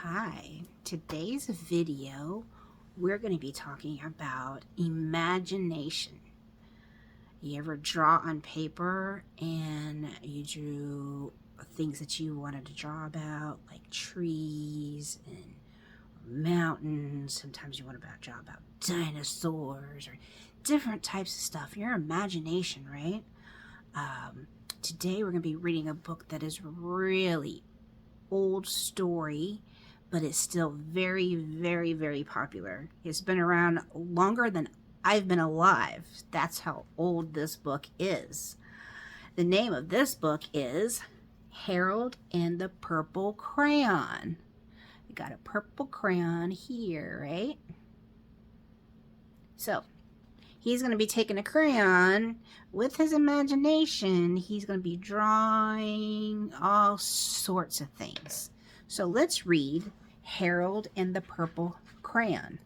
Hi, today's video we're going to be talking about imagination. You ever draw on paper and you drew things that you wanted to draw about, like trees and mountains? Sometimes you want to draw about dinosaurs or different types of stuff. Your imagination, right? Today we're going to be reading a book that is really old story, but it's still very, very, very popular. It's been around longer than I've been alive. That's how old this book is. The name of this book is Harold and the Purple Crayon. We got a purple crayon here, right? So he's going to be taking a crayon with his imagination. He's going to be drawing all sorts of things. So let's read Harold and the Purple Crayon.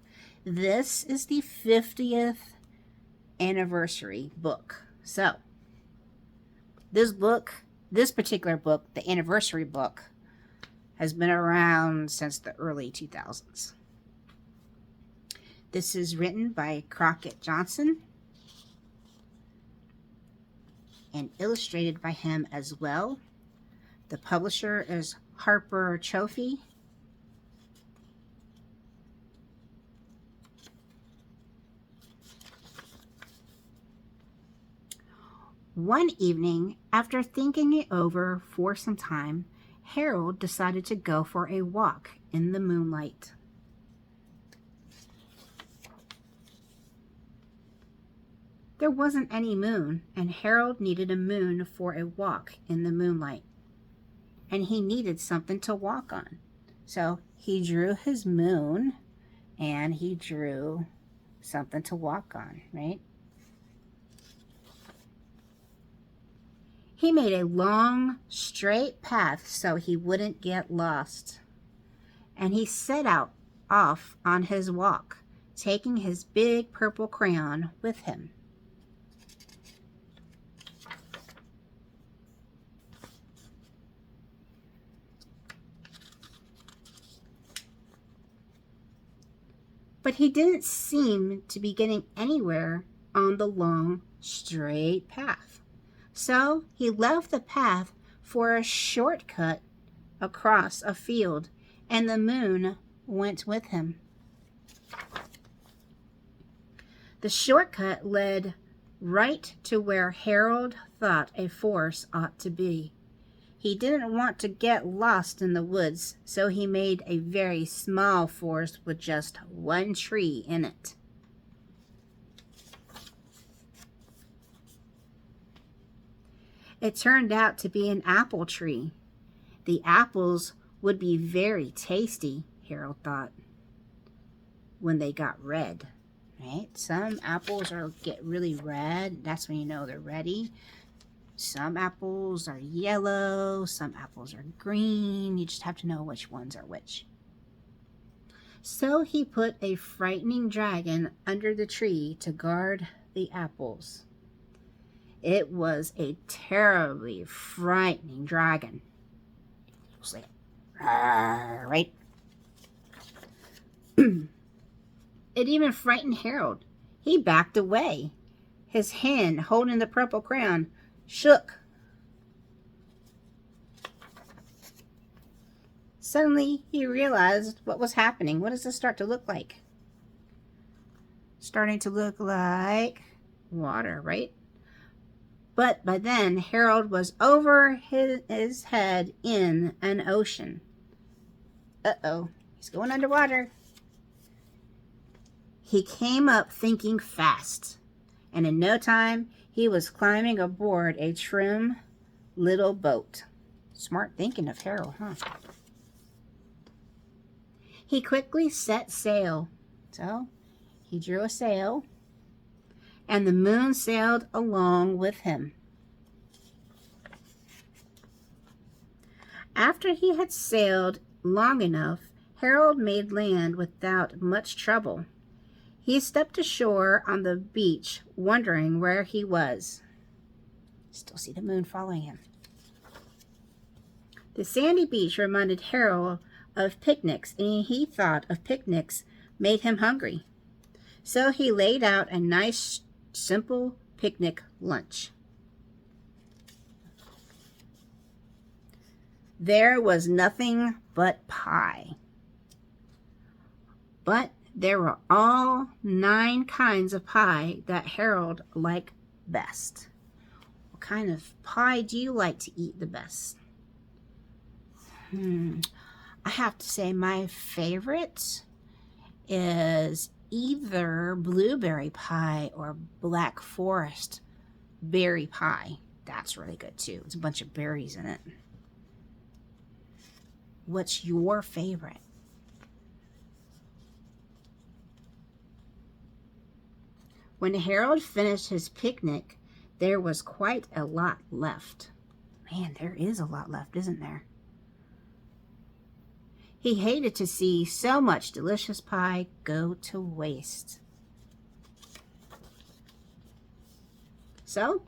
This is the 50th anniversary book. So this particular book, the anniversary book, has been around since the early 2000s. This is written by Crocket Johnson and illustrated by him as well. The publisher is Harper Trophy. One evening, after thinking it over for some time, Harold decided to go for a walk in the moonlight. There wasn't any moon, and Harold needed a moon for a walk in the moonlight. And he needed something to walk on. So he drew his moon, and he drew something to walk on, right? He made a long, straight path so he wouldn't get lost. And he set out off on his walk, taking his big purple crayon with him. But he didn't seem to be getting anywhere on the long, straight path. So he left the path for a shortcut across a field, and the moon went with him. The shortcut led right to where Harold thought a forest ought to be. He didn't want to get lost in the woods, so he made a very small forest with just one tree in it. It turned out to be an apple tree. The apples would be very tasty, Harold thought, when they got red, right? Some apples get really red. That's when you know they're ready. Some apples are yellow, some apples are green. You just have to know which ones are which. So he put a frightening dragon under the tree to guard the apples. It was a terribly frightening dragon. It was like, right? It even frightened Harold. He backed away. His hand holding the purple crayon shook. Suddenly, he realized what was happening. What does this start to look like? Starting to look like water, right? But by then, Harold was over his head in an ocean. Uh-oh, he's going underwater. He came up thinking fast, and in no time, he was climbing aboard a trim little boat. Smart thinking of Harold, huh? He quickly set sail. So he drew a sail, and the moon sailed along with him. After he had sailed long enough, Harold made land without much trouble. He stepped ashore on the beach, wondering where he was. Still see the moon following him. The sandy beach reminded Harold of picnics, and he thought of picnics made him hungry. So he laid out a nice, simple picnic lunch. There was nothing but pie. But there were all 9 kinds of pie that Harold liked best. What kind of pie do you like to eat the best? I have to say my favorite is either blueberry pie or black forest berry pie. That's really good too. It's a bunch of berries in it. What's your favorite? When Harold finished his picnic, there was quite a lot left. Man, there is a lot left, isn't there? He hated to see so much delicious pie go to waste. So,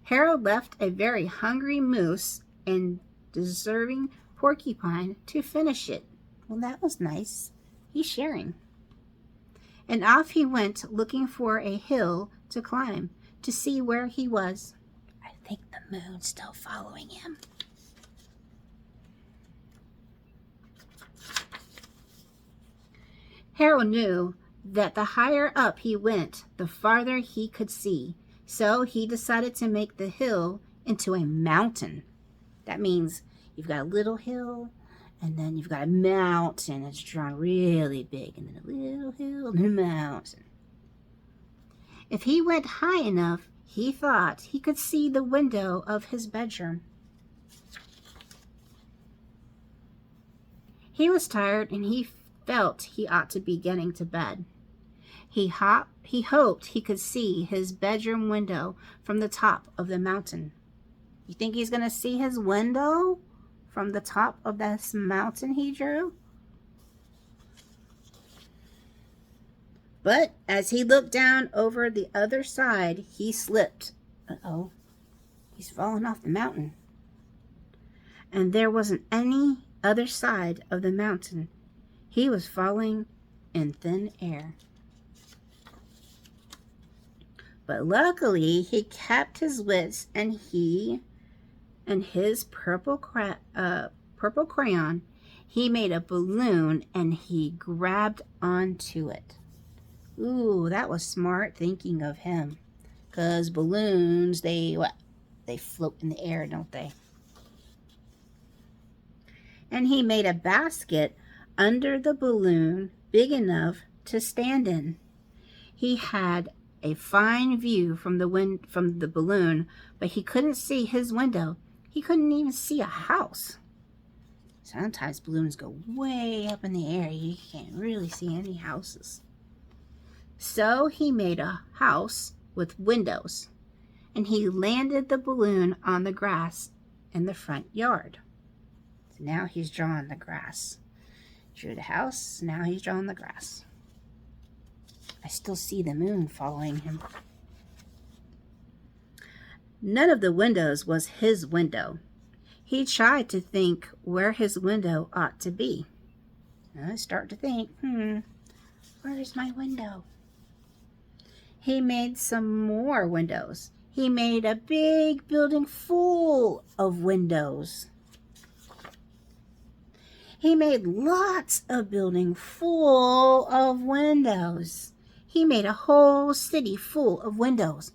Harold left a very hungry moose and deserving porcupine to finish it. Well, that was nice. He's sharing. And off he went looking for a hill to climb to see where he was. I think the moon's still following him. Harold knew that the higher up he went, the farther he could see. So he decided to make the hill into a mountain. That means you've got a little hill, and then you've got a mountain that's drawn really big, and then a little hill and a mountain. If he went high enough, he thought he could see the window of his bedroom. He was tired, and he felt he ought to be getting to bed. He hoped he could see his bedroom window from the top of the mountain. You think he's going to see his window from the top of this mountain he drew? But as he looked down over the other side, he slipped. Uh-oh, he's fallen off the mountain. And there wasn't any other side of the mountain. He was falling in thin air. But luckily, he kept his wits, and he and his purple crayon, he made a balloon, and he grabbed onto it. Ooh, that was smart thinking of him. Because balloons, they float in the air, don't they? And he made a basket under the balloon big enough to stand in. He had a fine view from the balloon, but he couldn't see his window. He couldn't even see a house. Sometimes balloons go way up in the air. You can't really see any houses. So he made a house with windows, and he landed the balloon on the grass in the front yard. So now he's drawing the grass. Drew the house, now he's drawing the grass. I still see the moon following him. None of the windows was his window. He tried to think where his window ought to be. I start to think, where is my window? He made some more windows. He made a big building full of windows. He made lots of buildings full of windows. He made a whole city full of windows.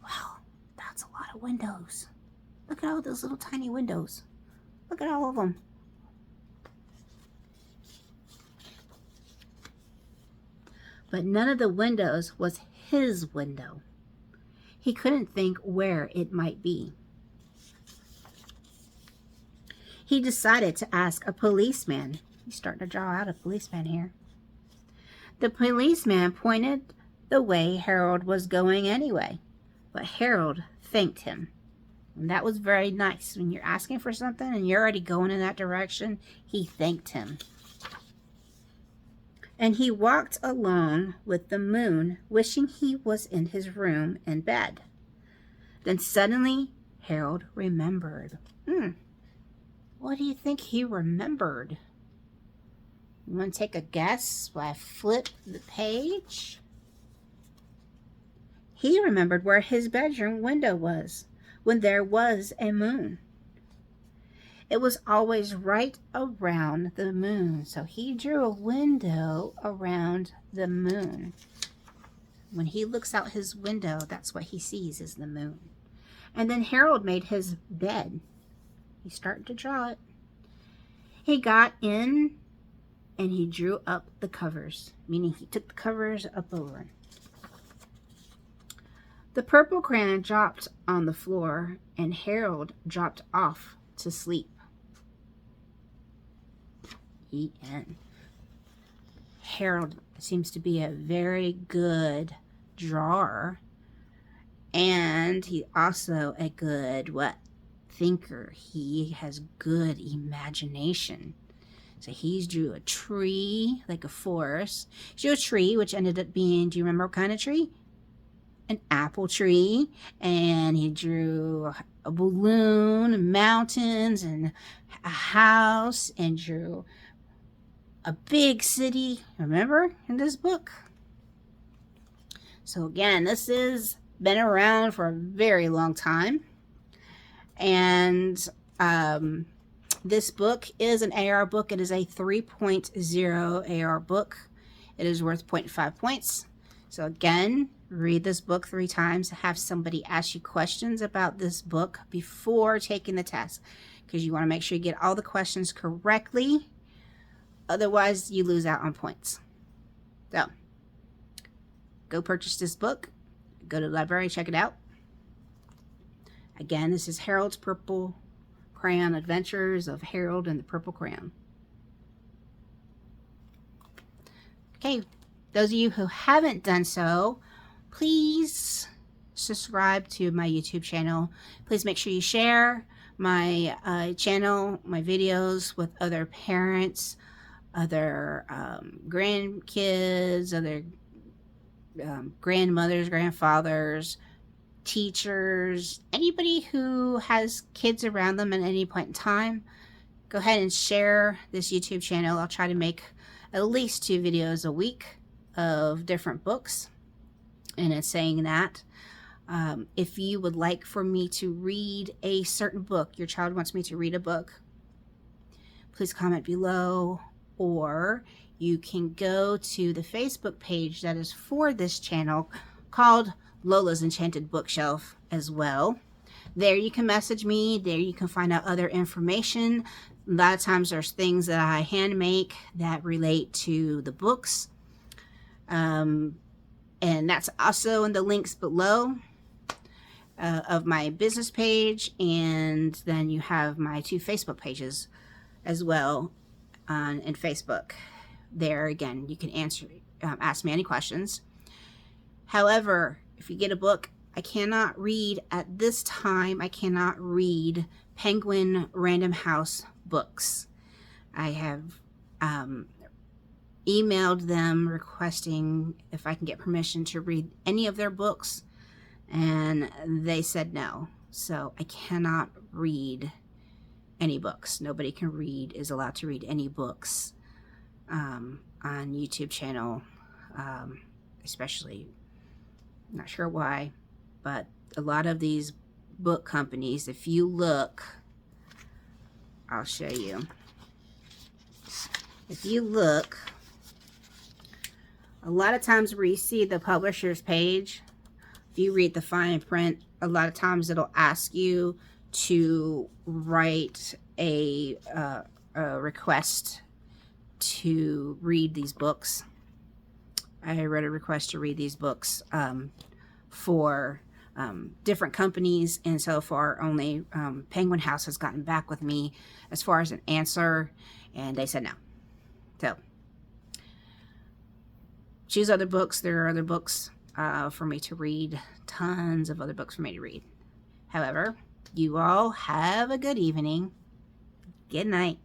Wow, that's a lot of windows. Look at all those little tiny windows. Look at all of them. But none of the windows was his window. He couldn't think where it might be. He decided to ask a policeman. He's starting to draw out a policeman here. The policeman pointed the way Harold was going anyway, but Harold thanked him. And that was very nice. When you're asking for something and you're already going in that direction, he thanked him. And he walked along with the moon, wishing he was in his room in bed. Then suddenly, Harold remembered. What do you think he remembered? You want to take a guess while I flip the page? He remembered where his bedroom window was when there was a moon. It was always right around the moon, so he drew a window around the moon. When he looks out his window, that's what he sees is the moon. And then Harold made his bed. He started to draw it. He got in and he drew up the covers, meaning he took the covers up over him. The purple crayon dropped on the floor and Harold dropped off to sleep. E.N. Harold seems to be a very good drawer, and he's also a good thinker. He has good imagination. So he's drew a tree, like a forest. He drew a tree, which ended up being, do you remember what kind of tree? An apple tree. And he drew a balloon, mountains, and a house, and drew a big city, remember, in this book. So again, this has been around for a very long time. And this book is an AR book. It is a 3.0 AR book. It is worth 0.5 points. So again, read this book 3 times. Have somebody ask you questions about this book before taking the test, because you want to make sure you get all the questions correctly. Otherwise, you lose out on points. So, go purchase this book. Go to the library, check it out. Again, this is Harold's Purple Crayon Adventures of Harold and the Purple Crayon. Okay, those of you who haven't done so, please subscribe to my YouTube channel. Please make sure you share my channel, my videos with other parents, other grandkids, other grandmothers, grandfathers, teachers, anybody who has kids around them at any point in time. Go ahead and share this YouTube channel. I'll try to make at least 2 videos a week of different books. And it's saying that if you would like for me to read a certain book, your child wants me to read a book, please comment below. Or you can go to the Facebook page that is for this channel called Lola's Enchanted Bookshelf as well. There you can message me. There you can find out other information. A lot of times there's things that I hand make that relate to the books. And that's also in the links below of my business page. And then you have my 2 Facebook pages as well. In Facebook. There again, you can ask me any questions. However, if you get a book, I cannot read at this time. I cannot read Penguin Random House books. I have emailed them requesting if I can get permission to read any of their books, and they said no. So I cannot read any books. Nobody is allowed to read any books on YouTube channel, especially, I'm not sure why, but a lot of these book companies, if you look, I'll show you. If you look, a lot of times where you see the publisher's page, if you read the fine print, a lot of times it'll ask you to write a request to read these books. I wrote a request to read these books for different companies, and so far only Penguin House has gotten back with me as far as an answer, and they said no. So choose other books. There are other books for me to read, tons of other books for me to read. However, you all have a good evening. Good night.